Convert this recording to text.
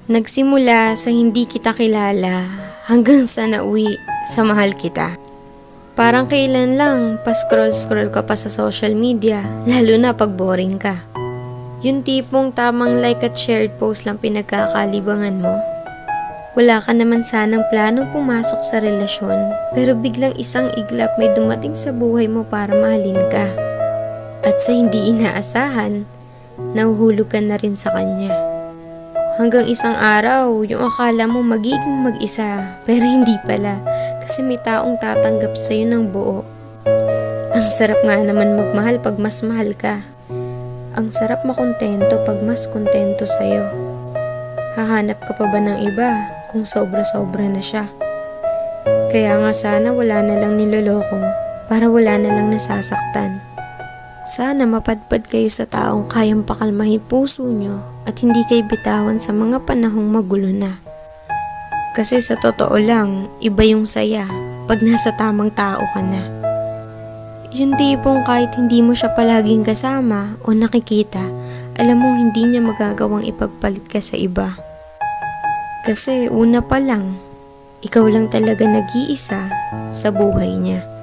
Nagsimula sa hindi kita kilala hanggang sa nauwi sa mahal kita. Parang kailan lang pa-scroll-scroll ka pa sa social media, lalo na pag boring ka. Yung tipong tamang like at shared post lang pinagkakalibangan mo. Wala ka naman sanang planong pumasok sa relasyon, pero biglang isang iglap may dumating sa buhay mo para mahalin ka. At sa hindi inaasahan, nahuhulog ka na rin sa kanya. Hanggang isang araw, yung akala mo magiging mag-isa, pero hindi pala, kasi may taong tatanggap sa'yo ng buo. Ang sarap nga naman magmahal pag mas mahal ka. Ang sarap makontento pag mas kontento sa'yo. Hahanap ka pa ba ng iba kung sobra-sobra na siya? Kaya nga sana wala na lang niloloko para wala na lang nasasaktan. Sana mapadpad kayo sa taong kayang pakalmahin puso nyo at hindi kayo bitawan sa mga panahong magulo na. Kasi sa totoo lang, iba yung saya pag nasa tamang tao ka na. Yung tipong kahit hindi mo siya palaging kasama o nakikita, alam mo hindi niya magagawang ipagpalit ka sa iba. Kasi una pa lang, ikaw lang talaga nag-iisa sa buhay niya.